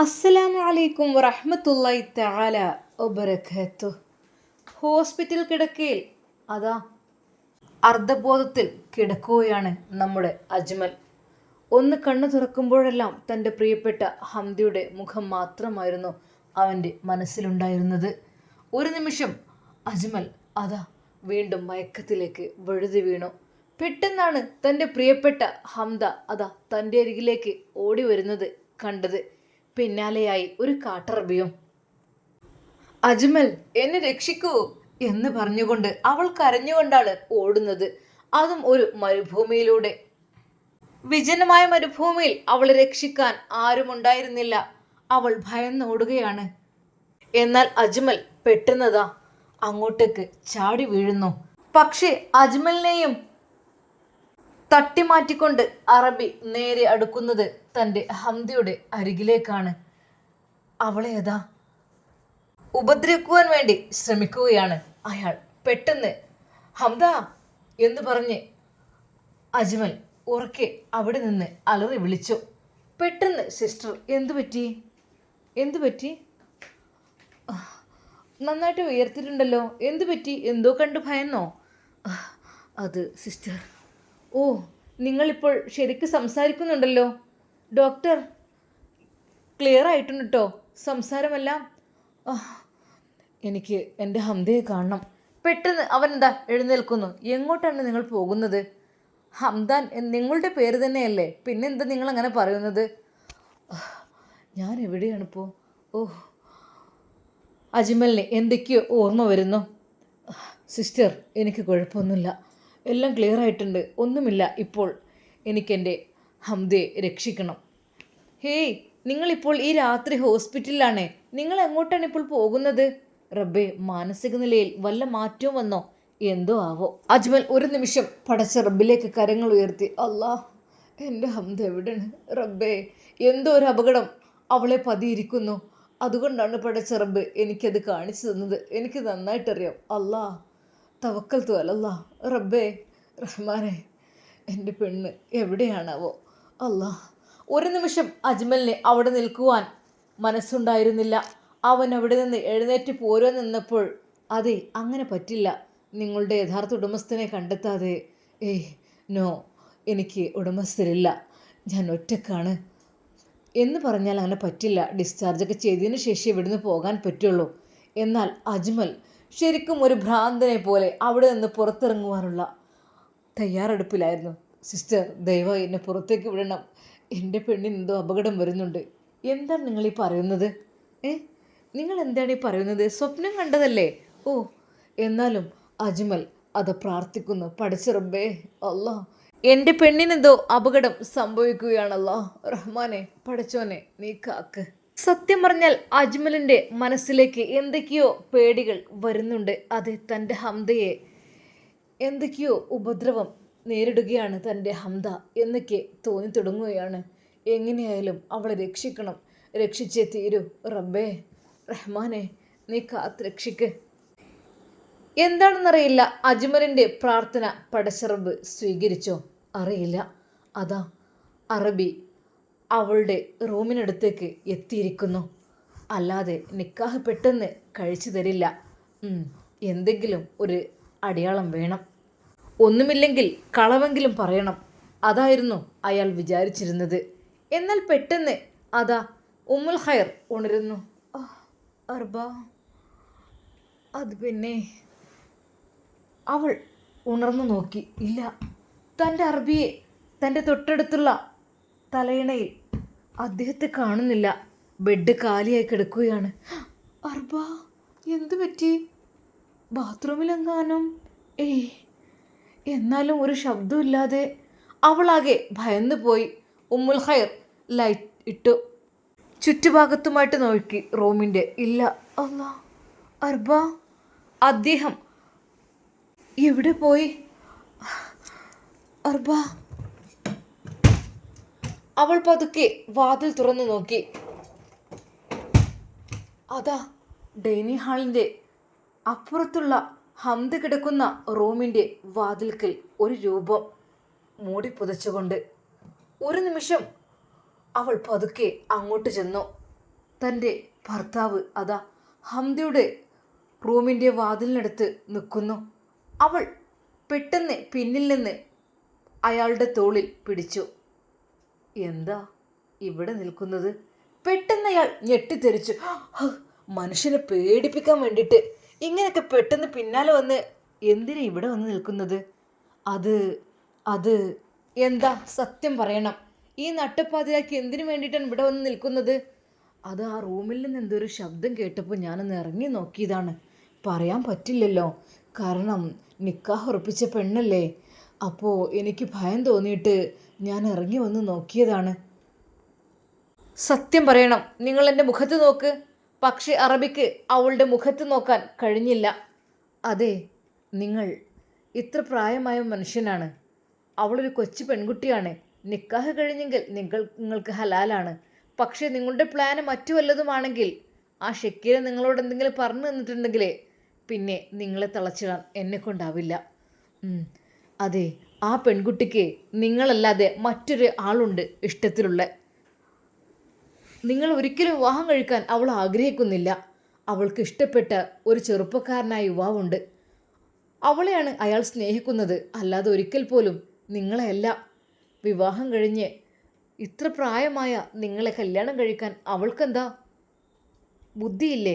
അസ്സലാമു അലൈക്കും വറഹ്മത്തുള്ളാഹി തആല വബറകാതുഹു. ഹോസ്പിറ്റൽ കിടക്കയിൽ അതാ അർദ്ധബോധത്തിൽ കിടക്കുകയാണ് നമ്മുടെ അജ്മൽ. ഒന്ന് കണ്ണു തുറക്കുമ്പോഴെല്ലാം തൻ്റെ പ്രിയപ്പെട്ട ഹംദയുടെ മുഖം മാത്രമായിരുന്നു അവൻ്റെ മനസ്സിലുണ്ടായിരുന്നത്. ഒരു നിമിഷം അജ്മൽ അതാ വീണ്ടും മയക്കത്തിലേക്ക് വഴുതി വീണു. പെട്ടെന്നാണ് തൻ്റെ പ്രിയപ്പെട്ട ഹംദ അതാ തൻ്റെ അരികിലേക്ക് ഓടി വരുന്നത് കണ്ടത്. പിന്നാലെയായി ഒരു കാട്ടറബിയും. അജ്മൽ, എന്നെ രക്ഷിക്കൂ എന്ന് പറഞ്ഞുകൊണ്ട് അവൾ കരഞ്ഞുകൊണ്ടാണ് ഓടുന്നത്. അതും ഒരു മരുഭൂമിയിലൂടെ. വിജനമായ മരുഭൂമിയിൽ അവളെ രക്ഷിക്കാൻ ആരുമുണ്ടായിരുന്നില്ല. അവൾ ഭയന്നോടുകയാണ്. എന്നാൽ അജ്മൽ പെട്ടെന്നതാ അങ്ങോട്ടേക്ക് ചാടി വീഴുന്നു. പക്ഷേ അജ്മലിനെയും തട്ടിമാറ്റിക്കൊണ്ട് അറബി നേരെ അടുക്കുന്നത് തൻ്റെ ഹംദയുടെ അരികിലേക്കാണ്. അവളെ അതാ ഉപദ്രവിക്കുവാൻ വേണ്ടി ശ്രമിക്കുകയാണ് അയാൾ. പെട്ടെന്ന് ഹംദ എന്ന് പറഞ്ഞ് അജ്മൽ ഉറക്കെ അവിടെ നിന്ന് അലറി വിളിച്ചു. പെട്ടെന്ന് സിസ്റ്റർ, എന്തു പറ്റി? നന്നായിട്ട് ഉയർത്തിയിട്ടുണ്ടല്ലോ, എന്തു പറ്റി? എന്തോ കണ്ടു ഭയന്നോ? അത് സിസ്റ്റർ. ഓ, നിങ്ങളിപ്പോൾ ശരിക്കും സംസാരിക്കുന്നുണ്ടല്ലോ ഡോക്ടർ. ക്ലിയർ ആയിട്ടുണ്ട് കേട്ടോ സംസാരമെല്ലാം. എനിക്ക് എൻ്റെ ഹംദയെ കാണണം. പെട്ടെന്ന് അവൻ എന്താ എഴുന്നേൽക്കുന്നു. എങ്ങോട്ടാണ് നിങ്ങൾ പോകുന്നത്? ഹംദാൻ നിങ്ങളുടെ പേര് തന്നെയല്ലേ, പിന്നെന്താ നിങ്ങൾ അങ്ങനെ പറയുന്നത്? ഞാൻ എവിടെയാണിപ്പോൾ? ഓ, അജ്മലിന് എന്തൊക്കെയോ ഓർമ്മ വരുന്നു. സിസ്റ്റർ, എനിക്ക് കുഴപ്പമൊന്നുമില്ല, എല്ലാം ക്ലിയർ ആയിട്ടുണ്ട്, ഒന്നുമില്ല. ഇപ്പോൾ എനിക്കെൻ്റെ ഹംദയെ രക്ഷിക്കണം. ഹേയ്, നിങ്ങളിപ്പോൾ ഈ രാത്രി ഹോസ്പിറ്റലിലാണ്. നിങ്ങൾ എങ്ങോട്ടാണ് ഇപ്പോൾ പോകുന്നത്? റബ്ബേ, മാനസിക നിലയിൽ വല്ല മാറ്റവും വന്നോ? എന്തോ ആവോ. അജ്മൽ ഒരു നിമിഷം പടച്ച റബ്ബിലേക്ക് കരങ്ങൾ ഉയർത്തി. അല്ലാ, എൻ്റെ ഹംദ എവിടെയാണ് റബ്ബേ? എന്തോ ഒരു അപകടം അവളെ പതിയിരിക്കുന്നു. അതുകൊണ്ടാണ് പടച്ച റബ്ബ് എനിക്കത് കാണിച്ചു തന്നത്. എനിക്ക് നന്നായിട്ടറിയാം. അല്ലാ, തവക്കൽത്തു അലല്ലാ. റബ്ബേ റഹ്മാനെ, എൻ്റെ പെണ്ണ് എവിടെയാണാവോ? അല്ലാ. ഒരു നിമിഷം അജ്മലിന് അവിടെ നിൽക്കുവാൻ മനസ്സുണ്ടായിരുന്നില്ല. അവൻ അവിടെ നിന്ന് എഴുന്നേറ്റ് പോരാൻ നിന്നപ്പോൾ, അതെ, അങ്ങനെ പറ്റില്ല. നിങ്ങളുടെ യഥാർത്ഥ ഉടമസ്ഥനെ കണ്ടെത്താതെ. നോ, എനിക്ക് ഉടമസ്ഥരില്ല, ഞാൻ ഒറ്റക്കാണ് എന്ന് പറഞ്ഞാൽ അങ്ങനെ പറ്റില്ല. ഡിസ്ചാർജൊക്കെ ചെയ്തതിന് ശേഷം ഇവിടുന്ന് പോകാൻ പറ്റുള്ളൂ. എന്നാൽ അജ്മൽ ശരിക്കും ഒരു ഭ്രാന്തനെ പോലെ അവിടെ നിന്ന് പുറത്തിറങ്ങുവാനുള്ള തയ്യാറെടുപ്പിലായിരുന്നു. സിസ്റ്റർ, ദയവായി എന്നെ പുറത്തേക്ക് വിടണം. എൻ്റെ പെണ്ണിന് എന്തോ അപകടം വരുന്നുണ്ട്. എന്താണ് നിങ്ങളീ പറയുന്നത്? നിങ്ങൾ എന്താണ് ഈ പറയുന്നത്? സ്വപ്നം കണ്ടതല്ലേ? ഓ, എന്നാലും അജ്മൽ അത് പ്രാർത്ഥിക്കുന്നു. പടച്ച റബ്ബേ, അല്ലാ, എൻ്റെ പെണ്ണിനെന്തോ അപകടം സംഭവിക്കുകയാണല്ലോ. റഹ്മാനെ, പടച്ചോനെ, നീ കാക്ക്. സത്യം പറഞ്ഞാൽ അജ്മലിൻ്റെ മനസ്സിലേക്ക് എന്തൊക്കെയോ പേടികൾ വരുന്നുണ്ട്. അത് തൻ്റെ ഹംദയെ എന്തൊക്കെയോ ഉപദ്രവം നേരിടുകയാണ് തൻ്റെ ഹംദ എന്നൊക്കെ തോന്നി തുടങ്ങുകയാണ്. എങ്ങനെയായാലും അവളെ രക്ഷിക്കണം, രക്ഷിച്ചേ തീരൂ. റബ്ബേ റഹ്മാനെ, നീ കാത്ത് രക്ഷിക്ക്. എന്താണെന്നറിയില്ല, അജ്മലിൻ്റെ പ്രാർത്ഥന പടച്ചറബ് സ്വീകരിച്ചോ അറിയില്ല. അതാ അറബി അവളുടെ റൂമിനടുത്തേക്ക് എത്തിയിരിക്കുന്നു. അല്ലാതെ നിക്കാഹ് പെട്ടെന്ന് കഴിച്ചു തരില്ല. എന്തെങ്കിലും ഒരു അടയാളം വേണം. ഒന്നുമില്ലെങ്കിൽ കളവെങ്കിലും പറയണം. അതായിരുന്നു അയാൾ വിചാരിച്ചിരുന്നത്. എന്നാൽ പെട്ടെന്ന് അതാ ഉമ്മുൽ ഖൈർ ഉണരുന്നു. അർബ, അത് പിന്നെ. അവൾ ഉണർന്നു നോക്കി. ഇല്ല, തൻ്റെ അറബിയെ തൻ്റെ തൊട്ടടുത്തുള്ള തലയിണയിൽ അദ്ദേഹത്തെ കാണുന്നില്ല. ബെഡ് കാലിയായി കിടക്കുകയാണ്. അർബ, എന്തു പറ്റി? ബാത്റൂമിലെങ്ങാനും? എന്നാലും ഒരു ശബ്ദമില്ലാതെ. അവളാകെ ഭയന്നു പോയി. ഉമ്മുൽ ഖൈർ ലൈറ്റ് ഇട്ടു. ചുറ്റുഭാഗത്തുമായിട്ട് നോക്കി റൂമിൻ്റെ. ഇല്ല. അല്ലാ, അർബ, അദ്ദേഹം എവിടെ പോയി? അർബ. അവൾ പതുക്കെ വാതിൽ തുറന്നു നോക്കി. അതാ ഡൈനിങ് ഹാളിൻ്റെ അപ്പുറത്തുള്ള ഹംദ കിടക്കുന്ന റൂമിൻ്റെ വാതിൽക്കൽ ഒരു രൂപം മൂടി പുതച്ചുകൊണ്ട്. ഒരു നിമിഷം അവൾ പതുക്കെ അങ്ങോട്ട് ചെന്നു. തൻ്റെ ഭർത്താവ് അതാ ഹംദയുടെ റൂമിൻ്റെ വാതിലിനടുത്ത് നിൽക്കുന്നു. അവൾ പെട്ടെന്ന് പിന്നിൽ നിന്ന് അയാളുടെ തോളിൽ പിടിച്ചു. എന്താ ഇവിടെ നിൽക്കുന്നത്? പെട്ടെന്ന് അയാൾ ഞെട്ടിത്തെറിച്ചു. മനുഷ്യനെ പേടിപ്പിക്കാൻ വേണ്ടിയിട്ട് ഇങ്ങനെയൊക്കെ പെട്ടെന്ന് പിന്നാലെ വന്ന് എന്തിനാ ഇവിടെ വന്ന് നിൽക്കുന്നത്? അത് എന്താ സത്യം പറയണം. ഈ നട്ടപ്പാതിരാക്കി എന്തിനു വേണ്ടിയിട്ടാണ് ഇവിടെ വന്ന് നിൽക്കുന്നത്? അത് ആ റൂമിൽ നിന്ന് എന്തൊരു ശബ്ദം കേട്ടപ്പോൾ ഞാനൊന്ന് ഇറങ്ങി നോക്കിയതാണ്. പറയാൻ പറ്റില്ലല്ലോ, കാരണം നിക്കാഹ് ഉറപ്പിച്ച പെണ്ണല്ലേ. അപ്പോൾ എനിക്ക് ഭയം തോന്നിയിട്ട് ഞാൻ ഇറങ്ങി വന്ന് നോക്കിയതാണ്. സത്യം പറയണം, നിങ്ങൾ എൻ്റെ മുഖത്ത് നോക്ക്. പക്ഷേ അറബിക്ക് അവളുടെ മുഖത്ത് നോക്കാൻ കഴിഞ്ഞില്ല. അതെ, നിങ്ങൾ ഇത്ര പ്രായമായ മനുഷ്യനാണ്. അവളൊരു കൊച്ചു പെൺകുട്ടിയാണ്. നിക്കാഹ് കഴിഞ്ഞെങ്കിൽ നിങ്ങൾക്ക് ഹലാലാണ്. പക്ഷേ നിങ്ങളുടെ പ്ലാന് മറ്റു വല്ലതുമാണെങ്കിൽ ആ ഷക്കീല നിങ്ങളോട് എന്തെങ്കിലും പറഞ്ഞു തന്നിട്ടുണ്ടെങ്കിൽ പിന്നെ നിങ്ങളെ തളച്ചിടാൻ എന്നെക്കൊണ്ടാവില്ല. അതെ, ആ പെൺകുട്ടിക്ക് നിങ്ങളല്ലാതെ മറ്റൊരു ആളുണ്ട് ഇഷ്ടത്തിലുള്ള. നിങ്ങൾ ഒരിക്കലും വിവാഹം കഴിക്കാൻ അവൾ ആഗ്രഹിക്കുന്നില്ല. അവൾക്ക് ഇഷ്ടപ്പെട്ട ഒരു ചെറുപ്പക്കാരനായ യുവാവുണ്ട്. അവളെയാണ് അയാൾ സ്നേഹിക്കുന്നത്, അല്ലാതെ ഒരിക്കൽ പോലും നിങ്ങളെയല്ല. വിവാഹം കഴിഞ്ഞ് ഇത്ര പ്രായമായ നിങ്ങളെ കല്യാണം കഴിക്കാൻ അവൾക്കെന്താ ബുദ്ധിയില്ലേ?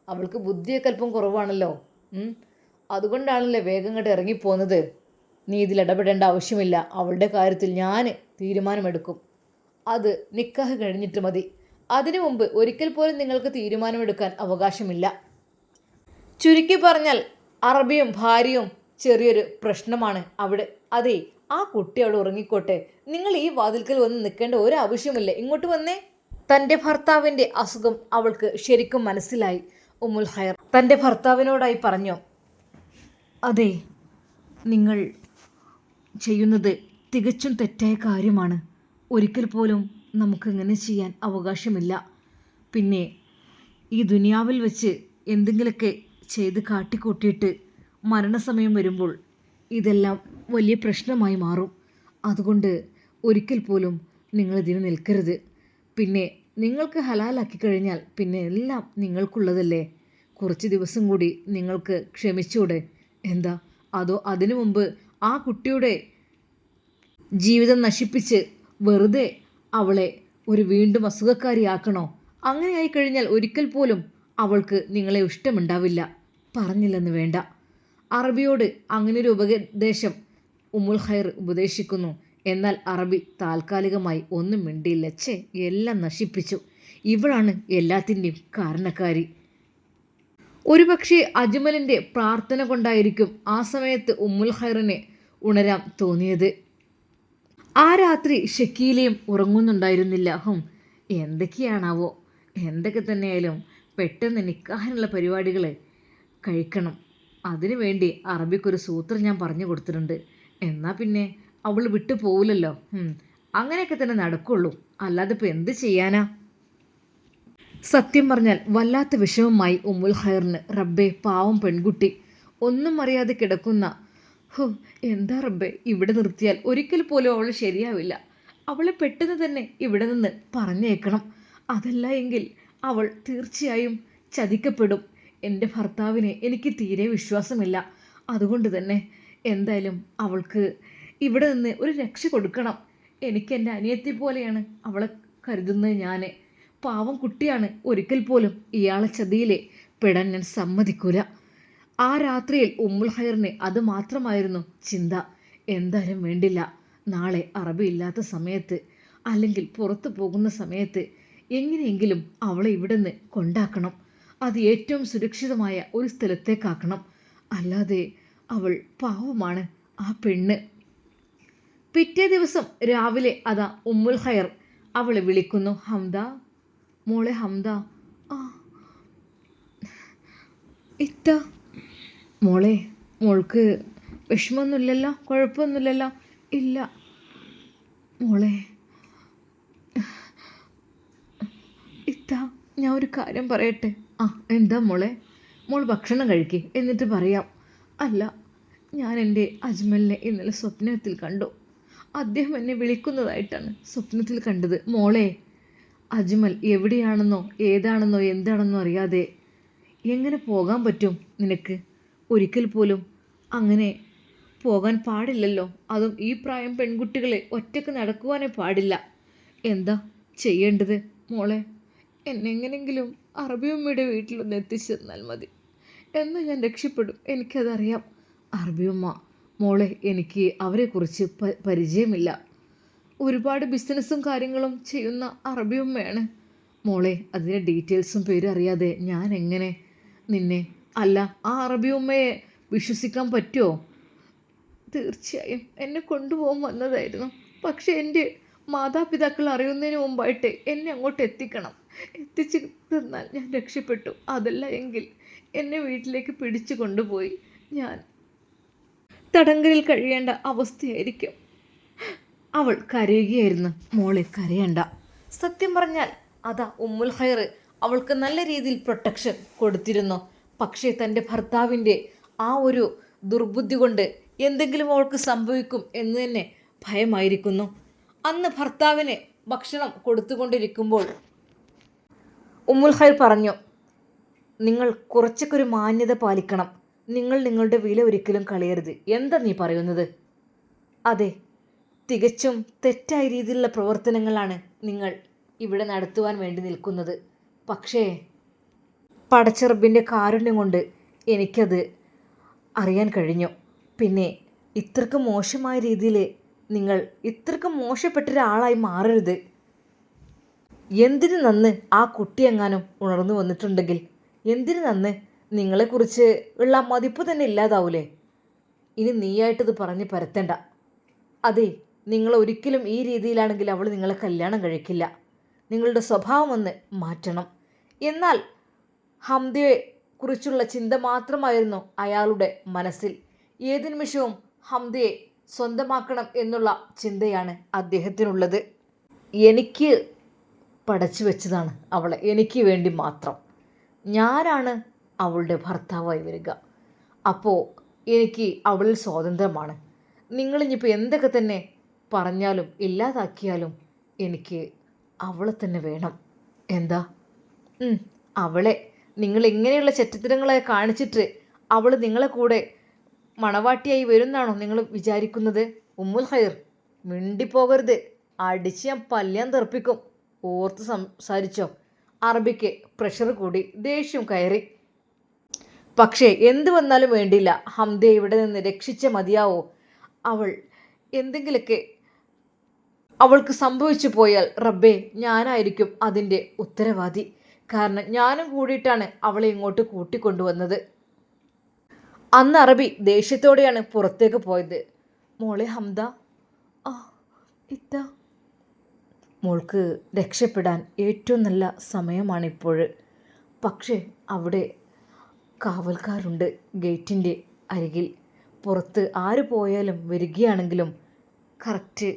അവൾക്ക് ബുദ്ധിയൊക്കെ അല്പം കുറവാണല്ലോ. അതുകൊണ്ടാണല്ലേ വേഗം ഇങ്ങോട്ട് ഇറങ്ങിപ്പോകുന്നത്. നീ ഇതിൽ ഇടപെടേണ്ട ആവശ്യമില്ല. അവളുടെ കാര്യത്തിൽ ഞാൻ തീരുമാനമെടുക്കും. അത് നിക്കാഹ് കഴിഞ്ഞിട്ട് മതി. അതിനു മുമ്പ് ഒരിക്കൽ പോലും നിങ്ങൾക്ക് തീരുമാനമെടുക്കാൻ അവകാശമില്ല. ചുരുക്കി പറഞ്ഞാൽ അറബിയും ഭാര്യയും ചെറിയൊരു പ്രശ്നമാണ് അവിടെ. അതെ, ആ കുട്ടി അവിടെ ഉറങ്ങിക്കോട്ടെ. നിങ്ങൾ ഈ വാതിൽക്കൽ വന്ന് നിൽക്കേണ്ട ഒരാവശ്യമില്ല. ഇങ്ങോട്ട് വന്നേ. തൻ്റെ ഭർത്താവിൻ്റെ അസുഖം അവൾക്ക് ശരിക്കും മനസ്സിലായി. ഉമ്മുൽ ഖൈർ തൻ്റെ ഭർത്താവിനോടായി പറഞ്ഞു, അതെ, നിങ്ങൾ ചെയ്യുന്നത് തികച്ചും തെറ്റായ കാര്യമാണ്. ഒരിക്കൽ പോലും നമുക്കിങ്ങനെ ചെയ്യാൻ അവകാശമില്ല. പിന്നെ ഈ ദുനിയാവിൽ വെച്ച് എന്തെങ്കിലുമൊക്കെ ചെയ്ത് കാട്ടിക്കൂട്ടിയിട്ട് മരണസമയം വരുമ്പോൾ ഇതെല്ലാം വലിയ പ്രശ്നമായി മാറും. അതുകൊണ്ട് ഒരിക്കൽ പോലും നിങ്ങളിതിന് നിൽക്കരുത്. പിന്നെ നിങ്ങൾക്ക് ഹലാലാക്കി കഴിഞ്ഞാൽ പിന്നെ എല്ലാം നിങ്ങൾക്കുള്ളതല്ലേ. കുറച്ച് ദിവസം കൂടി നിങ്ങൾക്ക് ക്ഷമിച്ചൂടെ? എന്താ, അതോ അതിനു മുമ്പ് ആ കുട്ടിയുടെ ജീവിതം നശിപ്പിച്ച് വെറുതെ അവളെ ഒരു വീണ്ടും അസുഖക്കാരിയാക്കണോ? അങ്ങനെ ആയിക്കഴിഞ്ഞാൽ ഒരിക്കൽ പോലും അവൾക്ക് നിങ്ങളെ ഇഷ്ടമുണ്ടാവില്ല. പറഞ്ഞില്ലെന്ന് വേണ്ട. അറബിയോട് അങ്ങനൊരു ഉപദേശം ഉമ്മുൽ ഖൈർ ഉപദേശിക്കുന്നു. എന്നാൽ അറബി താൽക്കാലികമായി ഒന്നും മിണ്ടിയില്ല. എല്ലാം നശിപ്പിച്ചു. ഇവളാണ് എല്ലാത്തിൻ്റെയും കാരണക്കാരി. ഒരുപക്ഷെ അജ്മലിൻ്റെ പ്രാർത്ഥന കൊണ്ടായിരിക്കും ആ സമയത്ത് ഉമ്മുൽ ഖൈറിനെ ഉണരാൻ തോന്നിയത്. ആ രാത്രി ഷക്കീലയും ഉറങ്ങുന്നുണ്ടായിരുന്നില്ല. എന്തൊക്കെയാണാവോ. എന്തൊക്കെ തന്നെയായാലും പെട്ടെന്ന് നിക്കാഹിനുള്ള പരിപാടികൾ കഴിക്കണം. അതിനു വേണ്ടി അറബിക്കൊരു സൂത്രം ഞാൻ പറഞ്ഞു കൊടുത്തിട്ടുണ്ട്. എന്നാൽ പിന്നെ അവൾ വിട്ടു പോവില്ലല്ലോ. അങ്ങനെയൊക്കെ തന്നെ നടക്കുള്ളൂ. അല്ലാതെ ഇപ്പോൾ എന്ത് ചെയ്യാനാ? സത്യം പറഞ്ഞാൽ വല്ലാത്ത വിഷമമായി ഉമ്മുൽ ഖൈറിന്. റബ്ബേ, പാവം പെൺകുട്ടി, ഒന്നും അറിയാതെ കിടക്കുന്ന. എന്താ റബ്ബേ, ഇവിടെ നിർത്തിയാൽ ഒരിക്കൽ പോലും അവൾ ശരിയാവില്ല. അവളെ പെട്ടെന്ന് തന്നെ ഇവിടെ നിന്ന് പറഞ്ഞേക്കണം. അതല്ല എങ്കിൽ അവൾ തീർച്ചയായും ചതിക്കപ്പെടും. എൻ്റെ ഭർത്താവിനെ എനിക്ക് തീരെ വിശ്വാസമില്ല. അതുകൊണ്ട് തന്നെ എന്തായാലും അവൾക്ക് ഇവിടെ നിന്ന് ഒരു രക്ഷ കൊടുക്കണം. എനിക്ക് എൻ്റെ അനിയത്തി പോലെയാണ് അവളെ കരുതുന്നത്. ഞാൻ പാവം കുട്ടിയാണ്. ഒരിക്കൽ പോലും ഇയാളെ ചതിയിലെ പെടാൻ ഞാൻ സമ്മതിക്കൂല. ആ രാത്രിയിൽ ഉമ്മുൽ ഖൈറിന് അത് മാത്രമായിരുന്നു ചിന്ത. എന്തായാലും വേണ്ടില്ല, നാളെ അറബി ഇല്ലാത്ത സമയത്ത് അല്ലെങ്കിൽ പുറത്തു പോകുന്ന സമയത്ത് എങ്ങനെയെങ്കിലും അവളെ ഇവിടെ നിന്ന് കൊണ്ടാക്കണം. അത് ഏറ്റവും സുരക്ഷിതമായ ഒരു സ്ഥലത്തേക്കാക്കണം. അല്ലാതെ അവൾ പാവമാണ് ആ പെണ്ണ്. പിറ്റേ ദിവസം രാവിലെ അതാ ഉമ്മുൽ ഖൈർ അവളെ വിളിക്കുന്നു. ഹംദ, മോളെ ഹംദ. ആ ഇത്ത. മോളെ, മോൾക്ക് വിഷമമൊന്നുമില്ലല്ലോ? കുഴപ്പമൊന്നുമില്ലല്ലോ? ഇല്ല മോളെ. ഇത്ത, ഞാൻ ഒരു കാര്യം പറയട്ടെ? എന്താ മോളെ? മോൾ ഭക്ഷണം കഴിക്കുക, എന്നിട്ട് പറയാം. അല്ല, ഞാൻ എൻ്റെ അജ്മലിനെ ഇന്നലെ സ്വപ്നത്തിൽ കണ്ടു. അദ്ദേഹം എന്നെ വിളിക്കുന്നതായിട്ടാണ് സ്വപ്നത്തിൽ കണ്ടത്. മോളെ, അജ്മൽ എവിടെയാണെന്നോ ഏതാണെന്നോ എന്താണെന്നോ അറിയാതെ എങ്ങനെ പോകാൻ പറ്റും നിനക്ക്? ഒരിക്കൽ പോലും അങ്ങനെ പോകാൻ പാടില്ലല്ലോ. അതും ഈ പ്രായം പെൺകുട്ടികളെ ഒറ്റയ്ക്ക് നടക്കുവാനേ പാടില്ല. എന്താ ചെയ്യേണ്ടത് മോളെ? എന്നെങ്ങനെങ്കിലും അറബിയമ്മയുടെ വീട്ടിലൊന്ന് എത്തിച്ചു തന്നാൽ മതി. എന്നാൽ ഞാൻ രക്ഷപ്പെടും. എനിക്കതറിയാം. അറബിയമ്മ മോളെ, എനിക്ക് അവരെക്കുറിച്ച് പരിചയമില്ല. ഒരുപാട് ബിസിനസ്സും കാര്യങ്ങളും ചെയ്യുന്ന അറബിയമ്മയാണ് മോളെ. അതിൻ്റെ ഡീറ്റെയിൽസും പേരും അറിയാതെ ഞാൻ എങ്ങനെ നിന്നെ... അല്ല, ആ അറബിയമ്മയെ വിശ്വസിക്കാൻ പറ്റുമോ? തീർച്ചയായും എന്നെ കൊണ്ടുപോകാൻ വന്നതായിരുന്നു. പക്ഷേ എൻ്റെ മാതാപിതാക്കൾ അറിയുന്നതിന് മുമ്പായിട്ട് എന്നെ അങ്ങോട്ട് എത്തിക്കണം. എത്തിച്ചു തന്നാൽ ഞാൻ രക്ഷപ്പെട്ടു. അതല്ല എങ്കിൽ എന്നെ വീട്ടിലേക്ക് പിടിച്ചു കൊണ്ടുപോയി ഞാൻ തടങ്കലിൽ കഴിയേണ്ട അവസ്ഥയായിരിക്കും. അവൾ കരയുകയായിരുന്നു. മോളെ കരയണ്ട. സത്യം പറഞ്ഞാൽ അതാ ഉമ്മുൽ ഖൈർ അവൾക്ക് നല്ല രീതിയിൽ പ്രൊട്ടക്ഷൻ കൊടുത്തിരുന്നു. പക്ഷേ തൻ്റെ ഭർത്താവിൻ്റെ ആ ഒരു ദുർബുദ്ധി കൊണ്ട് എന്തെങ്കിലും അവൾക്ക് സംഭവിക്കും എന്ന് തന്നെ ഭയമായിരിക്കുന്നു. അന്ന് ഭർത്താവിന് ഭക്ഷണം കൊടുത്തുകൊണ്ടിരിക്കുമ്പോൾ ഉമ്മുൽ ഖൈർ പറഞ്ഞു, നിങ്ങൾ കുറച്ചൊക്കെ ഒരു മാന്യത പാലിക്കണം. നിങ്ങൾ നിങ്ങളുടെ വില ഒരിക്കലും കളയരുത്. എന്താ നീ പറയുന്നത്? അതെ, തികച്ചും തെറ്റായ രീതിയിലുള്ള പ്രവർത്തനങ്ങളാണ് നിങ്ങൾ ഇവിടെ നടത്തുവാൻ വേണ്ടി നിൽക്കുന്നത്. പക്ഷേ പടച്ചറബിൻ്റെ കാരുണ്യം കൊണ്ട് എനിക്കത് അറിയാൻ കഴിഞ്ഞു. പിന്നെ ഇത്രക്ക് മോശമായ രീതിയിൽ നിങ്ങൾ ഇത്രക്ക് മോശപ്പെട്ട ഒരാളായി മാറരുത്. എന്തിനു നന്ന് ആ കുട്ടി എങ്ങാനും ഉണർന്നു വന്നിട്ടുണ്ടെങ്കിൽ എന്തിനു നന്ന്? നിങ്ങളെക്കുറിച്ച് ഉള്ള മതിപ്പ് തന്നെ ഇല്ലാതാവൂലേ? ഇനി നീയായിട്ടത് പറഞ്ഞ് പരത്തണ്ട. അതെ, നിങ്ങൾ ഒരിക്കലും ഈ രീതിയിലാണെങ്കിൽ അവൾ നിങ്ങളെ കല്യാണം കഴിക്കില്ല. നിങ്ങളുടെ സ്വഭാവം ഒന്ന് മാറ്റണം. എന്നാൽ ഹംദയെ കുറിച്ചുള്ള ചിന്ത മാത്രമായിരുന്നു അയാളുടെ മനസ്സിൽ. ഏത് നിമിഷവും ഹംദയെ സ്വന്തമാക്കണം എന്നുള്ള ചിന്തയാണ് അദ്ദേഹത്തിനുള്ളത്. എനിക്ക് പടച്ചു വെച്ചതാണ് അവളെ, എനിക്ക് വേണ്ടി മാത്രം. ഞാനാണ് അവളുടെ ഭർത്താവായി വരിക. അപ്പോൾ എനിക്ക് അവളിൽ സ്വാതന്ത്ര്യമാണ്. നിങ്ങളിനിപ്പോൾ എന്തൊക്കെ തന്നെ പറഞ്ഞാലും ഇല്ലാതാക്കിയാലും എനിക്ക് അവളെ തന്നെ വേണം. എന്താ? അവളെ നിങ്ങൾ ഇങ്ങനെയുള്ള ചെറ്റത്തരങ്ങളെ കാണിച്ചിട്ട് അവൾ നിങ്ങളെ കൂടെ മണവാട്ടിയായി വരുന്നാണോ നിങ്ങൾ വിചാരിക്കുന്നത്? ഉമ്മുൽ ഖൈർ, മിണ്ടിപ്പോകരുത്. അടിച്ച് ഞാൻ പല്യാൻ തെറിപ്പിക്കും. ഓർത്ത് സംസാരിച്ചോ. അറബിക്ക് പ്രഷർ കൂടി, ദേഷ്യം കയറി. പക്ഷേ എന്ത് വന്നാലും വേണ്ടില്ല, ഹംദയെ ഇവിടെ നിന്ന് രക്ഷിച്ച മതിയാവോ. അവൾ എന്തെങ്കിലുമൊക്കെ അവൾക്ക് സംഭവിച്ചു പോയാൽ റബ്ബേ, ഞാനായിരിക്കും അതിൻ്റെ ഉത്തരവാദി. കാരണം ഞാനും കൂടിയിട്ടാണ് അവളെ ഇങ്ങോട്ട് കൂട്ടിക്കൊണ്ടുവന്നത്. അന്ന് അറബി ദേഷ്യത്തോടെയാണ് പുറത്തേക്ക് പോയത്. മോളെ ഹംദ, ഇത്ത, മോൾക്ക് രക്ഷപ്പെടാൻ ഏറ്റവും നല്ല സമയമാണിപ്പോൾ. പക്ഷേ അവിടെ കാവൽക്കാരുണ്ട് ഗേറ്റിൻ്റെ അരികിൽ. പുറത്ത് ആര് പോയാലും വരികയാണെങ്കിലും കറക്റ്റ്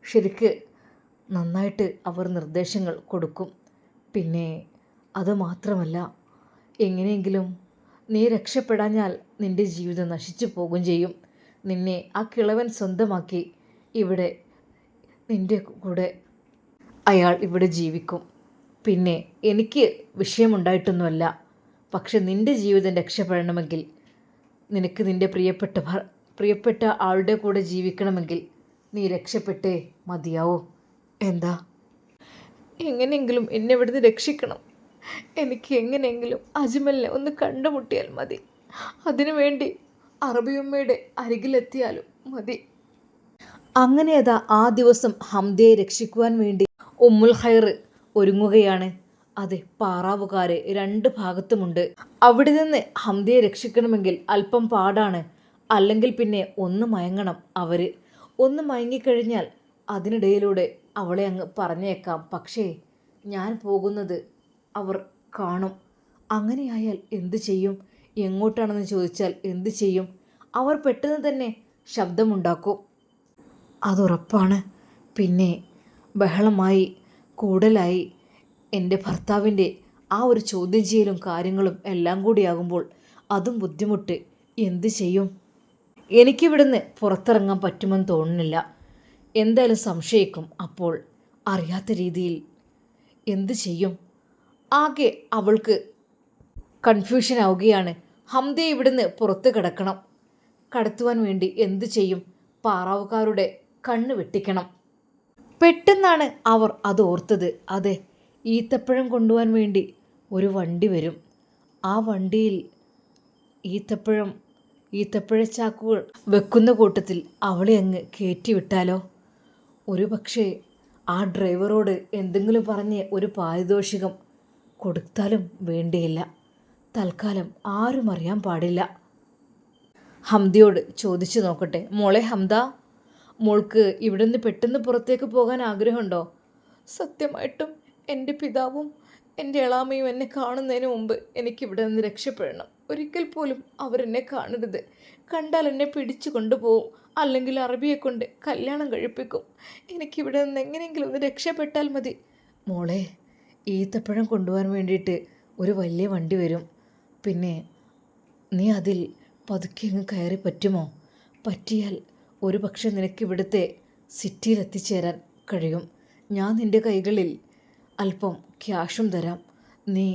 ശരിക്ക് നന്നായിട്ട് അവർ നിർദ്ദേശങ്ങൾ കൊടുക്കും. പിന്നെ അതുമാത്രമല്ല, എങ്ങനെയെങ്കിലും നീ രക്ഷപ്പെടാഞ്ഞാൽ നിൻ്റെ ജീവിതം നശിച്ചു പോകും ചെയ്യും. നിന്നെ ആ കിളവൻ സ്വന്തമാക്കി ഇവിടെ നിൻ്റെ കൂടെ അയാൾ ഇവിടെ ജീവിക്കും. പിന്നെ എനിക്ക് വിഷയമുണ്ടായിട്ടൊന്നുമല്ല. പക്ഷെ നിൻ്റെ ജീവിതം രക്ഷപ്പെടണമെങ്കിൽ, നിനക്ക് നിൻ്റെ പ്രിയപ്പെട്ട ആളുടെ കൂടെ ജീവിക്കണമെങ്കിൽ നീ രക്ഷപ്പെട്ടേ മതിയാവോ. എന്താ? എങ്ങനെയെങ്കിലും എന്നെ ഇവിടുന്ന് രക്ഷിക്കണം. എനിക്ക് എങ്ങനെയെങ്കിലും അജ്മലിനെ ഒന്ന് കണ്ടുമുട്ടിയാൽ മതി. അതിനുവേണ്ടി അറബിയമ്മയുടെ അരികിലെത്തിയാലും മതി. അങ്ങനെ അതാ ആ ദിവസം ഹംദയെ രക്ഷിക്കുവാൻ വേണ്ടി ഉമ്മുൽ ഖൈർ ഒരുങ്ങുകയാണ്. അതെ, പാറാവുകാരെ രണ്ട് ഭാഗത്തുമുണ്ട്. അവിടെ നിന്ന് ഹംദയെ രക്ഷിക്കണമെങ്കിൽ അല്പം പാടാണ്. അല്ലെങ്കിൽ പിന്നെ ഒന്ന് മയങ്ങണം അവർ. ഒന്ന് മയങ്ങിക്കഴിഞ്ഞാൽ അതിനിടയിലൂടെ അവളെ അങ്ങ് പറഞ്ഞേക്കാം. പക്ഷേ ഞാൻ പോകുന്നത് അവർ കാണും. അങ്ങനെയായാൽ എന്തു ചെയ്യും? എങ്ങോട്ടാണെന്ന് ചോദിച്ചാൽ എന്തു ചെയ്യും? അവർ പെട്ടെന്ന് തന്നെ ശബ്ദമുണ്ടാക്കും, അതുറപ്പാണ്. പിന്നെ ബഹളമായി കൂടുതലായി എൻ്റെ ഭർത്താവിൻ്റെ ആ ഒരു ചോദ്യം ചെയ്യലും കാര്യങ്ങളും എല്ലാം കൂടിയാകുമ്പോൾ അതും ബുദ്ധിമുട്ട്. എന്തു ചെയ്യും? എനിക്കിവിടുന്ന് പുറത്തിറങ്ങാൻ പറ്റുമെന്ന് തോന്നുന്നില്ല. എന്തായാലും സംശയിക്കും. അപ്പോൾ അറിയാത്ത രീതിയിൽ എന്തു ചെയ്യും? ആകെ അവൾക്ക് കൺഫ്യൂഷൻ ആവുകയാണ്. ഹംദയെ ഇവിടുന്ന് പുറത്ത് കിടക്കണം. കടത്തുവാൻ വേണ്ടി എന്തു ചെയ്യും? പാറാവുകാരുടെ കണ്ണ് വെട്ടിക്കണം. പെട്ടെന്നാണ് അവർ അത് ഓർത്തത്. അതെ, ഈത്തപ്പഴം കൊണ്ടുപോകാൻ വേണ്ടി ഒരു വണ്ടി വരും. ആ വണ്ടിയിൽ ഈത്തപ്പഴച്ചാക്കുകൾ വെക്കുന്ന കൂട്ടത്തിൽ അവളെ അങ്ങ് കയറ്റിവിട്ടാലോ? ഒരു പക്ഷേ ആ ഡ്രൈവറോട് എന്തെങ്കിലും പറഞ്ഞ് ഒരു പാരിതോഷികം കൊടുത്താലും വേണ്ടിയില്ല. തൽക്കാലം ആരും അറിയാൻ പാടില്ല. ഹംദയോട് ചോദിച്ചു നോക്കട്ടെ. മോളെ ഹംദ, മോൾക്ക് ഇവിടെ നിന്ന് പെട്ടെന്ന് പുറത്തേക്ക് പോകാൻ ആഗ്രഹമുണ്ടോ? സത്യമായിട്ടും എൻ്റെ പിതാവും എൻ്റെ എളാമയും എന്നെ കാണുന്നതിന് മുമ്പ് എനിക്കിവിടെ നിന്ന് രക്ഷപ്പെടണം. ഒരിക്കൽ പോലും അവരെന്നെ കാണരുത്. കണ്ടാൽ എന്നെ പിടിച്ചു കൊണ്ടുപോകും, അല്ലെങ്കിൽ അറബിയെ കൊണ്ട് കല്യാണം കഴിപ്പിക്കും. എനിക്കിവിടെ നിന്ന് എങ്ങനെയെങ്കിലും ഒന്ന് രക്ഷപ്പെട്ടാൽ മതി. മോളെ, ഈത്തപ്പഴം കൊണ്ടുപോകാൻ വേണ്ടിയിട്ട് ഒരു വലിയ വണ്ടി വരും. പിന്നെ നീ അതിൽ പതുക്കെ അങ്ങ് കയറി പറ്റുമോ? പറ്റിയാൽ ഒരു പക്ഷെ നിനക്കിവിടുത്തെ സിറ്റിയിൽ എത്തിച്ചേരാൻ കഴിയും. ഞാൻ നിൻ്റെ കൈകളിൽ അല്പം ക്യാഷും തരാം. നീ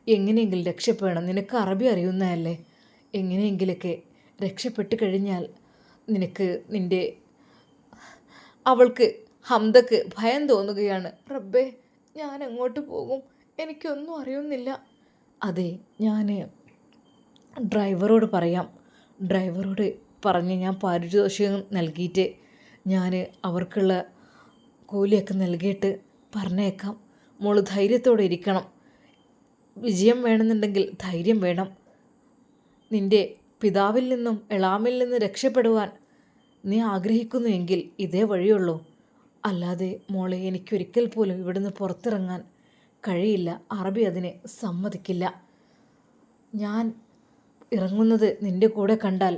എങ്ങനെയെങ്കിലും രക്ഷപ്പെടണം. നിനക്ക് അറബി അറിയുന്നതല്ലേ? എങ്ങനെയെങ്കിലൊക്കെ രക്ഷപ്പെട്ട് കഴിഞ്ഞാൽ നിനക്ക് അവൾക്ക് ഹംദക്ക് ഭയം തോന്നുകയാണ്. റബ്ബേ, ഞാൻ എങ്ങോട്ട് പോകും? എനിക്കൊന്നും അറിയുന്നില്ല. അതെ, ഞാൻ ഡ്രൈവറോട് പറയാം. ഡ്രൈവറോട് പറഞ്ഞ് ഞാൻ പാരിതോഷികം നൽകിയിട്ട് ഞാൻ അവർക്കുള്ള കൂലിയൊക്കെ നൽകിയിട്ട് പറഞ്ഞേക്കാം. മോള് ധൈര്യത്തോടെ ഇരിക്കണം. വിജയം വേണമെന്നുണ്ടെങ്കിൽ ധൈര്യം വേണം. നിൻ്റെ പിതാവിൽ നിന്നും എളാമിൽ നിന്നും രക്ഷപ്പെടുവാൻ നീ ആഗ്രഹിക്കുന്നുവെങ്കിൽ ഇതേ വഴിയുള്ളൂ. അല്ലാതെ മോളെ, എനിക്കൊരിക്കൽ പോലും ഇവിടുന്ന് പുറത്തിറങ്ങാൻ കഴിയില്ല. അറബി അതിനെ സമ്മതിക്കില്ല. ഞാൻ ഇറങ്ങുന്നത് നിൻ്റെ കൂടെ കണ്ടാൽ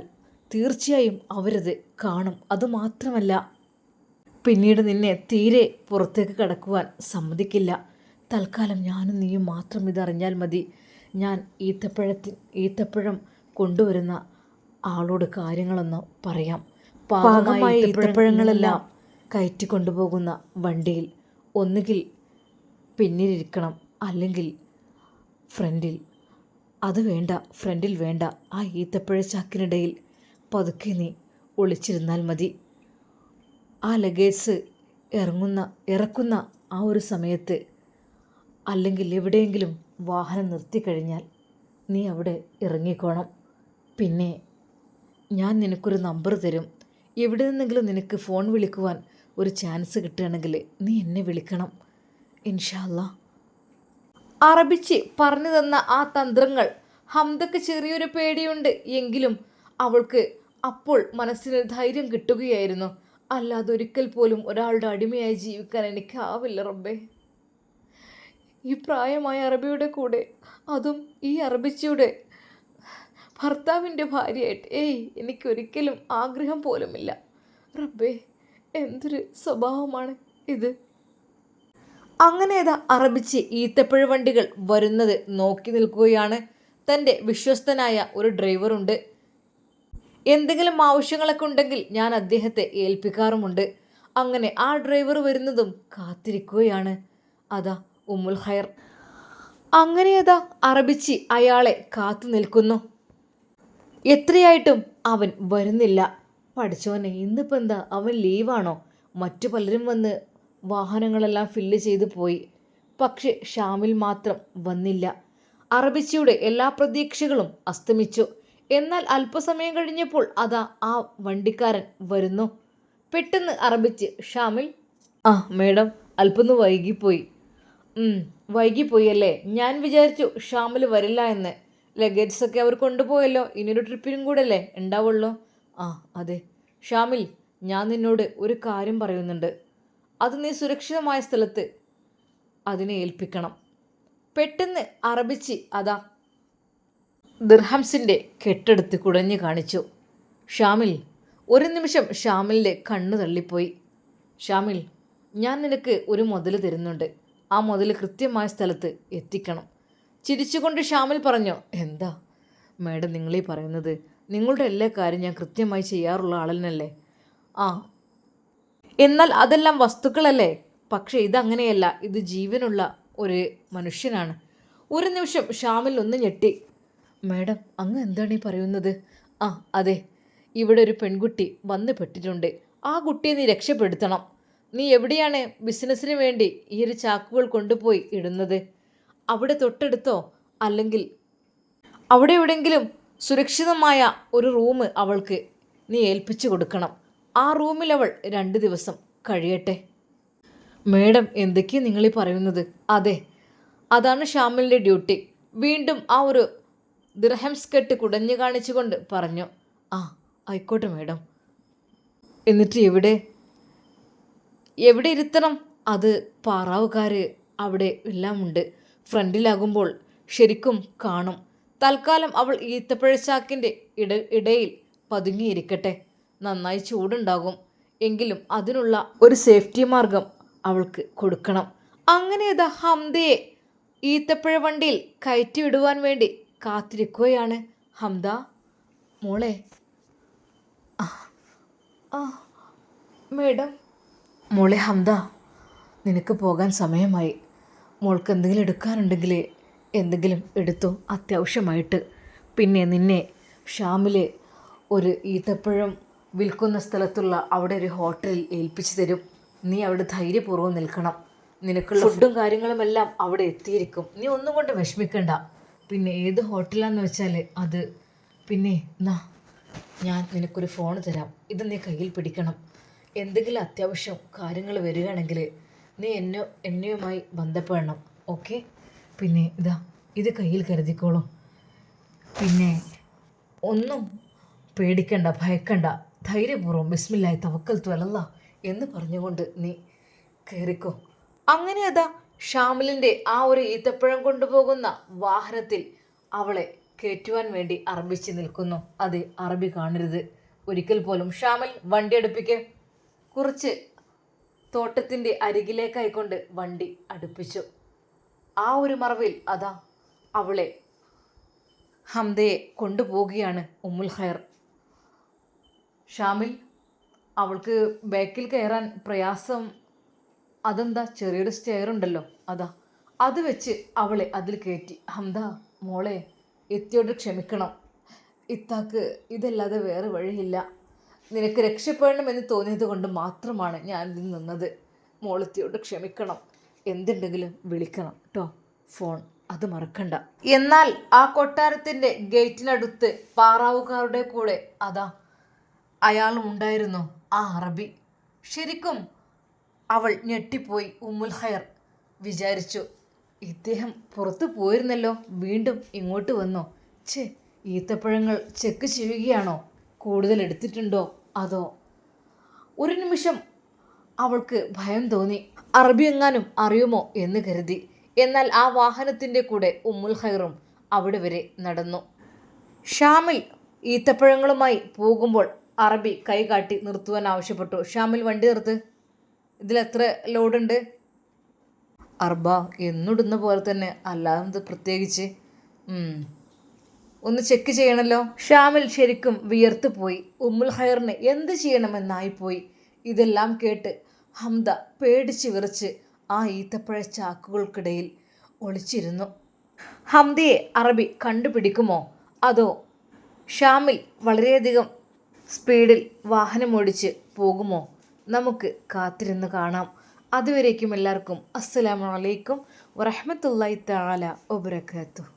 തീർച്ചയായും അവരത് കാണും. അതുമാത്രമല്ല, പിന്നീട് നിന്നെ തീരെ പുറത്തേക്ക് കടക്കുവാൻ സമ്മതിക്കില്ല. തൽക്കാലം ഞാനും നീയും മാത്രം ഇതറിഞ്ഞാൽ മതി. ഞാൻ ഈത്തപ്പഴം കൊണ്ടുവരുന്ന ആളോട് കാര്യങ്ങളൊന്ന് പറയാം. പാകമായ ഈത്തപ്പഴങ്ങളെല്ലാം കയറ്റി കൊണ്ടുപോകുന്ന വണ്ടിയിൽ ഒന്നുകിൽ പിന്നിലിരിക്കണം, അല്ലെങ്കിൽ ഫ്രണ്ടിൽ. അത് വേണ്ട, ഫ്രണ്ടിൽ വേണ്ട. ആ ഈത്തപ്പഴച്ചാക്കിനിടയിൽ പതുക്കെ നീ ഒളിച്ചിരുന്നാൽ മതി. ആ ലഗേജ് ഇറക്കുന്ന ആ ഒരു സമയത്ത്, അല്ലെങ്കിൽ എവിടെയെങ്കിലും വാഹനം നിർത്തിക്കഴിഞ്ഞാൽ നീ അവിടെ ഇറങ്ങിക്കോണം. പിന്നെ ഞാൻ നിനക്കൊരു നമ്പർ തരും. എവിടെ നിന്നെങ്കിലും നിനക്ക് ഫോൺ വിളിക്കുവാൻ ഒരു ചാൻസ് കിട്ടുകയാണെങ്കിൽ നീ എന്നെ വിളിക്കണം. ഇൻഷാ അല്ലാ. അറബിച്ച് പറഞ്ഞു തന്ന ആ തന്ത്രങ്ങൾ ഹംദക്ക് ചെറിയൊരു പേടിയുണ്ട്. എങ്കിലും അവൾക്ക് അപ്പോൾ മനസ്സിന് ധൈര്യം കിട്ടുകയായിരുന്നു. അല്ലാതെ ഒരിക്കൽ പോലും ഒരാളുടെ അടിമയായി ജീവിക്കാൻ എനിക്കാവില്ല റബ്ബേ. ഈ പ്രായമായ അറബിയുടെ കൂടെ, അതും ഈ അറബിച്ചിയുടെ ഭർത്താവിൻ്റെ ഭാര്യയായിട്ട്, എനിക്കൊരിക്കലും ആഗ്രഹം പോലുമില്ല. റബ്ബേ, എന്തൊരു സ്വഭാവമാണ് ഇത്. അങ്ങനെ അറബിച്ച് ഈത്തപ്പഴ വണ്ടികൾ വരുന്നത് നോക്കി നിൽക്കുകയാണ്. തൻ്റെ വിശ്വസ്തനായ ഒരു ഡ്രൈവറുണ്ട്. എന്തെങ്കിലും ആവശ്യങ്ങളൊക്കെ ഉണ്ടെങ്കിൽ ഞാൻ അദ്ദേഹത്തെ ഏൽപ്പിക്കാറുമുണ്ട്. അങ്ങനെ ആ ഡ്രൈവർ വരുന്നതും കാത്തിരിക്കുകയാണ്. അതാ ഉമ്മുൽ ഖൈർ. അങ്ങനെ അറബിച്ച് അയാളെ കാത്തു നിൽക്കുന്നു. എത്രയായിട്ടും അവൻ വരുന്നില്ല. പഠിച്ചോനെ, ഇന്നിപ്പോൾ എന്താ അവൻ ലീവാണോ? മറ്റു പലരും വന്ന് വാഹനങ്ങളെല്ലാം ഫില്ല് ചെയ്ത് പോയി. പക്ഷെ ഷാമിൽ മാത്രം വന്നില്ല. അറബിച്ചിയുടെ എല്ലാ പ്രതീക്ഷകളും അസ്തമിച്ചു. എന്നാൽ അല്പസമയം കഴിഞ്ഞപ്പോൾ ആ വണ്ടിക്കാരൻ വരുന്നു. പെട്ടെന്ന് അറബിച്ച്, ഷാമിൽ, മേഡം, അല്പൊന്ന് വൈകിപ്പോയി അല്ലേ? ഞാൻ വിചാരിച്ചു ഷാമിൽ വരില്ല എന്ന്. ലഗേജസൊക്കെ അവർ കൊണ്ടുപോയല്ലോ. ഇനിയൊരു ട്രിപ്പിനും കൂടെ അല്ലേ ഉണ്ടാവുള്ളൂ. അതെ ഷാമിൽ, ഞാൻ നിന്നോട് ഒരു കാര്യം പറയുന്നുണ്ട്. അത് നീ സുരക്ഷിതമായ സ്ഥലത്ത് അതിനെ ഏൽപ്പിക്കണം. പെട്ടെന്ന് അറബിച്ച് ദിർഹംസിൻ്റെ കെട്ടെടുത്ത് കുടഞ്ഞു കാണിച്ചു. ഷാമിൽ, ഒരു നിമിഷം ഷാമിലിൻ്റെ കണ്ണ് തള്ളിപ്പോയി. ഷാമിൽ, ഞാൻ നിനക്ക് ഒരു മുതൽ തരുന്നുണ്ട്. ആ മുതൽ കൃത്യമായ സ്ഥലത്ത് എത്തിക്കണം. ചിരിച്ചുകൊണ്ട് ഷാമിൽ പറഞ്ഞു. എന്താ മേഡം നിങ്ങളീ പറയുന്നത്? നിങ്ങളുടെ എല്ലാ കാര്യം ഞാൻ കൃത്യമായി ചെയ്യാറുള്ള ആളല്ലേ? എന്നാൽ അതെല്ലാം വസ്തുക്കളല്ലേ? പക്ഷേ ഇതങ്ങനെയല്ല, ഇത് ജീവനുള്ള ഒരു മനുഷ്യനാണ്. ഒരു നിമിഷം ഷാമിൽ ഒന്ന് ഞെട്ടി. മാഡം, അങ്ങ് എന്താണ് ഈ പറയുന്നത്? ആ അതെ, ഇവിടെ ഒരു പെൺകുട്ടി വന്നു പെട്ടിട്ടുണ്ട്. ആ കുട്ടിയെ നീ രക്ഷപ്പെടുത്തണം. നീ എവിടെയാണ് ബിസിനസ്സിന് വേണ്ടി ഈ ഒരു ചാക്കുകൾ കൊണ്ടുപോയി ഇടുന്നത്? അവിടെ തൊട്ടടുത്തോ, അല്ലെങ്കിൽ അവിടെ എവിടെയെങ്കിലും സുരക്ഷിതമായ ഒരു റൂം അവൾക്ക് നീ ഏൽപ്പിച്ചു കൊടുക്കണം. ആ റൂമിൽ അവൾ 2 ദിവസം കഴിയട്ടെ. മേഡം, എന്തൊക്കെയാണ് നിങ്ങളീ പറയുന്നത്? അതെ, അതാണ് ഷാമിലിൻ്റെ ഡ്യൂട്ടി. വീണ്ടും ആ ഒരു ദിർഹംസ് കെട്ട് കുടഞ്ഞു കാണിച്ചുകൊണ്ട് പറഞ്ഞു. ആ ആയിക്കോട്ടെ മേഡം. എന്നിട്ട് എവിടെ ഇരുത്തണം? അത് പാറാവുകാർ അവിടെ എല്ലാം ഉണ്ട്. ഫ്രണ്ടിലാകുമ്പോൾ ശരിക്കും കാണും. തൽക്കാലം അവൾ ഈത്തപ്പഴച്ചാക്കിൻ്റെ ഇടയിൽ പതുങ്ങിയിരിക്കട്ടെ. നന്നായി ചൂടുണ്ടാകും. എങ്കിലും അതിനുള്ള ഒരു സേഫ്റ്റി മാർഗം അവൾക്ക് കൊടുക്കണം. അങ്ങനെ ഹംദയെ ഈത്തപ്പഴ വണ്ടിയിൽ കയറ്റി വിടുവാൻ വേണ്ടി കാത്തിരിക്കുകയാണ്. ഹംദ മോളെ. മേഡം. മോളെ ഹംദ, നിനക്ക് പോകാൻ സമയമായി. മോൾക്ക് എന്തെങ്കിലും എടുക്കാനുണ്ടെങ്കിൽ എന്തെങ്കിലും എടുത്തോ, അത്യാവശ്യമായിട്ട്. പിന്നെ നിന്നെ ഷാമിലെ ഒരു ഈത്തപ്പഴം വിൽക്കുന്ന സ്ഥലത്തുള്ള അവിടെ ഒരു ഹോട്ടലിൽ ഏൽപ്പിച്ചു തരും. നീ അവിടെ ധൈര്യപൂർവ്വം നിൽക്കണം. നിനക്കുള്ള ഫുഡും കാര്യങ്ങളുമെല്ലാം അവിടെ എത്തിയിരിക്കും. നീ ഒന്നും കൊണ്ട് വിഷമിക്കണ്ട. പിന്നെ ഏത് ഹോട്ടലാന്ന് വെച്ചാൽ അത്. പിന്നെ എന്നാ ഞാൻ നിനക്കൊരു ഫോൺ തരാം. ഇത് നീ കയ്യിൽ പിടിക്കണം. എന്തെങ്കിലും അത്യാവശ്യം കാര്യങ്ങൾ വരികയാണെങ്കിൽ നീ എന്നെയുമായി ബന്ധപ്പെടണം. ഓക്കെ? പിന്നെ ഇത് കയ്യിൽ കരുതിക്കോളും. പിന്നെ ഒന്നും പേടിക്കണ്ട, ഭയക്കണ്ട. ധൈര്യപൂർവ്വം ബിസ്മില്ലാഹി തവക്കൽതു അലല്ലാഹ് എന്ന് പറഞ്ഞുകൊണ്ട് നീ കയറിക്കോ. അങ്ങനെ ഷാമിലിൻ്റെ ആ ഒരു ഈത്തപ്പഴം കൊണ്ടുപോകുന്ന വാഹനത്തിൽ അവളെ കയറ്റുവാൻ വേണ്ടി അറബിച്ച് നിൽക്കുന്നു. അത് അറബി കാണരുത് ഒരിക്കൽ പോലും. ഷാമിൽ വണ്ടി അടുപ്പിക്ക്. കുറച്ച് തോട്ടത്തിൻ്റെ അരികിലേക്കായിക്കൊണ്ട് വണ്ടി അടുപ്പിച്ചു. ആ ഒരു മറവിൽ അവളെ ഹംദയെ കൊണ്ടുപോവുകയാണ് ഉമ്മുൽ ഖൈർ. ഷാമിൽ, അവൾക്ക് ബാക്കിൽ കയറാൻ പ്രയാസം. അതെന്താ? ചെറിയൊരു സ്റ്റെയർ ഉണ്ടല്ലോ, അത് വെച്ച് അവളെ അതിൽ കയറ്റി. ഹംദ മോളെ, എത്തിയോട് ക്ഷമിക്കണം. ഇത്താക്ക് ഇതല്ലാതെ വേറെ വഴിയില്ല. നിനക്ക് രക്ഷപ്പെടണമെന്ന് തോന്നിയത് കൊണ്ട് മാത്രമാണ് ഞാൻ ഇതിൽ നിന്നത്. മോളെത്തിയോട് ക്ഷമിക്കണം. എന്തുണ്ടെങ്കിലും വിളിക്കണം കേട്ടോ, ഫോൺ അത് മറക്കണ്ട. എന്നാൽ ആ കൊട്ടാരത്തിൻ്റെ ഗേറ്റിനടുത്ത് പാറാവുകാരുടെ കൂടെ അയാളും ഉണ്ടായിരുന്നു, ആ അറബി. ശരിക്കും അവൾ ഞെട്ടിപ്പോയി. ഉമ്മുൽ ഖൈർ വിചാരിച്ചു, ഇദ്ദേഹം പുറത്തു പോയിരുന്നല്ലോ, വീണ്ടും ഇങ്ങോട്ട് വന്നോ? ഈത്തപ്പഴങ്ങൾ ചെക്ക് ചെയ്യുകയാണോ? കൂടുതൽ എടുത്തിട്ടുണ്ടോ? അതോ? ഒരു നിമിഷം അവൾക്ക് ഭയം തോന്നി. അറബി എങ്ങാനും അറിയുമോ എന്ന് കരുതി. എന്നാൽ ആ വാഹനത്തിൻ്റെ കൂടെ ഉമ്മുൽ ഖൈറും അവിടെ വരെ നടന്നു. ഷാമിൽ ഈത്തപ്പഴങ്ങളുമായി പോകുമ്പോൾ അറബി കൈ കാട്ടി നിർത്തുവാൻ ആവശ്യപ്പെട്ടു. ഷാമിൽ, വണ്ടി നിർത്ത്. ഇതിലെത്ര ലോഡുണ്ട്? അർബ, എന്നിടുന്ന പോലെ തന്നെ, അല്ലാതെ പ്രത്യേകിച്ച്. ഒന്ന് ചെക്ക് ചെയ്യണമല്ലോ. ഷാമിൽ ശരിക്കും വിയർത്തു പോയി. ഉമ്മുൽ ഖൈറിന് എന്ത് ചെയ്യണമെന്നായിപ്പോയി. ഇതെല്ലാം കേട്ട് ഹംദ പേടിച്ച് വിറച്ച് ആ ഈത്തപ്പഴ ചാക്കുകൾക്കിടയിൽ ഒളിച്ചിരുന്നു. ഹംദയെ അറബി കണ്ടുപിടിക്കുമോ? അതോ ഷാമിൽ വളരെയധികം സ്പീഡിൽ വാഹനമോടിച്ച് പോകുമോ? നമുക്ക് കാത്തിരുന്ന് കാണാം. അതുവരേക്കും എല്ലാവർക്കും അസ്സലാമു അലൈക്കും വറഹ്മത്തുള്ളാഹി തആല വബറകാതുഹു.